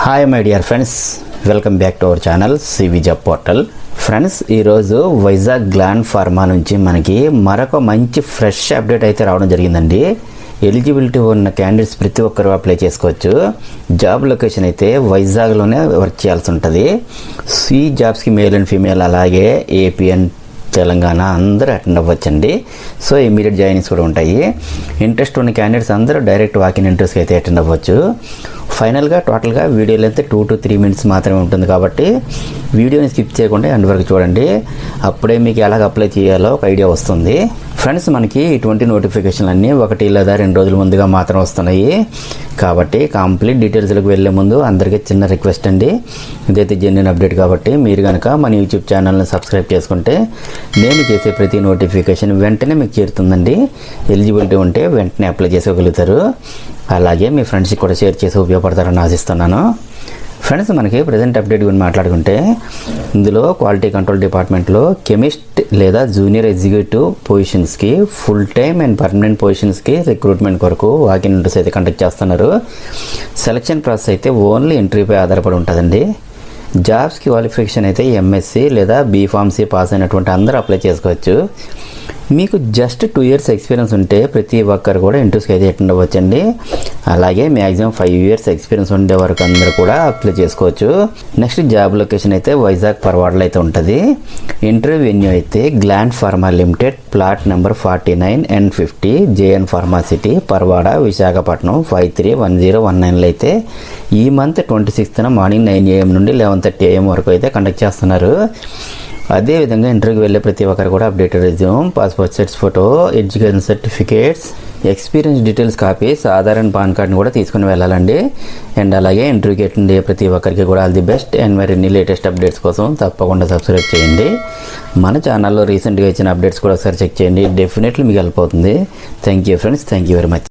Hi my dear friends, welcome back to our channel CV job portal. Friends, ఈరోజు Vizag gland pharma నుంచి మనకి మరొక మంచి ఫ్రెష్ అప్డేట్ అయితే రావడం జరిగిందండి. ఎలిజిబిలిటీ ఉన్న క్యాండిడేట్స్ ప్రతి ఒక్కరు అప్లై చేసుకోవచ్చు. జాబ్ లొకేషన్ అయితే వైజాగ్లోనే వర్క్ చేయాల్సి ఉంటుంది. ఈ జాబ్స్కి మేల్ అండ్ ఫీమేల్ అలాగే ఏపీ అండ్ తెలంగాణ అందరూ అటెండ్ అవ్వచ్చండి. సో ఇమీడియట్ జాయినింగ్స్ కూడా ఉంటాయి. ఇంట్రెస్ట్ ఉన్న క్యాండిడేట్స్ అందరూ డైరెక్ట్ వాకిన్ ఇంటర్వ్యూస్కి అయితే అటెండ్ అవ్వచ్చు. ఫైనల్గా టోటల్గా వీడియో లెంత్ 2 to 3 minutes మాత్రమే ఉంటుంది కాబట్టి వీడియోని స్కిప్ చేయకుండా ఎండ్ వరకు చూడండి. అప్పుడే మీకు ఎలాగ అప్లై చేయాలో ఒక ఐడియా వస్తుంది. ఫ్రెండ్స్, మనకి ఇటువంటి నోటిఫికేషన్లు అన్నీ 1 లేదా 2 రోజుల ముందుగా మాత్రం వస్తున్నాయి. కాబట్టి కంప్లీట్ డీటెయిల్స్లోకి వెళ్ళే ముందు అందరికీ చిన్న రిక్వెస్ట్ అండి. ఇదైతే జెన్యూన్ అప్డేట్ కాబట్టి మీరు కనుక మన యూట్యూబ్ ఛానల్ని సబ్స్క్రైబ్ చేసుకుంటే నేను చేసే ప్రతి నోటిఫికేషన్ వెంటనే మీకు చేరుతుందండి. ఎలిజిబిలిటీ ఉంటే వెంటనే అప్లై చేసుకోగలుగుతారు. అలాగే మీ ఫ్రెండ్స్కి కూడా షేర్ చేసి ఉపయోగపడతారని ఆశిస్తున్నాను. ఫ్రెండ్స్, మనకి ప్రజెంట్ అప్డేట్ గురించి మాట్లాడుకుంటే ఇందులో క్వాలిటీ కంట్రోల్ డిపార్ట్మెంట్లో కెమిస్ట్ లేదా జూనియర్ ఎగ్జిక్యూటివ్ పొజిషన్స్కి ఫుల్ టైమ్ అండ్ పర్మనెంట్ పొజిషన్స్కి రిక్రూట్మెంట్ కొరకు వాకిన్ ఇంటర్వ్యూస్ అయితే కండక్ట్ చేస్తున్నారు. సెలక్షన్ ప్రాసెస్ అయితే ఓన్లీ ఇంటర్వ్యూపై ఆధారపడి ఉంటుందండి. జాబ్స్ క్వాలిఫికేషన్ అయితే ఎంఎస్సి లేదా బీఫార్మసీ పాస్ అయినటువంటి అందరూ అప్లై చేసుకోవచ్చు. మీకు జస్ట్ 2 years ఎక్స్పీరియన్స్ ఉంటే ప్రతి ఒక్కరు కూడా ఇంటర్వ్యూస్కి అయితే అటెండ్ అవ్వచ్చండి. అలాగే మ్యాక్సిమం 5 years ఎక్స్పీరియన్స్ ఉండే వరకు అందరూ కూడా అప్లై చేసుకోవచ్చు. నెక్స్ట్ జాబ్ లొకేషన్ అయితే వైజాగ్ పర్వాడలో అయితే ఉంటుంది. ఇంటర్వ్యూ వెన్యూ అయితే Gland Pharma limited, plot number 49 and 50 JN Pharma City, Parawada, Visakhapatnam 531019లో అయితే ఈ మంత్ 26th మార్నింగ్ 9 AM నుండి 11:30 AM వరకు అయితే కండక్ట్ చేస్తున్నారు. అదేవిధంగా ఇంటర్వ్యూకి వెళ్ళే ప్రతి ఒక్కరు కూడా updated resume, passport size photo, education certificates, experience details copies, Aadhaar and pan కార్డ్ని కూడా తీసుకుని వెళ్ళాలండి. అండ్ అలాగే ఇంటర్వ్యూకి అటెండ్ అయ్యే ప్రతి ఒక్కరికి కూడా ఆల్ ది బెస్ట్. అండ్ మరిన్ని లేటెస్ట్ అప్డేట్స్ కోసం తప్పకుండా సబ్స్క్రైబ్ చేయండి. మన ఛానల్లో రీసెంట్గా ఇచ్చిన అప్డేట్స్ కూడా ఒకసారి చెక్ చేయండి. డెఫినెట్లీ మీకు హెల్ప్ అవుతుంది. Thank you friends, thank you very much.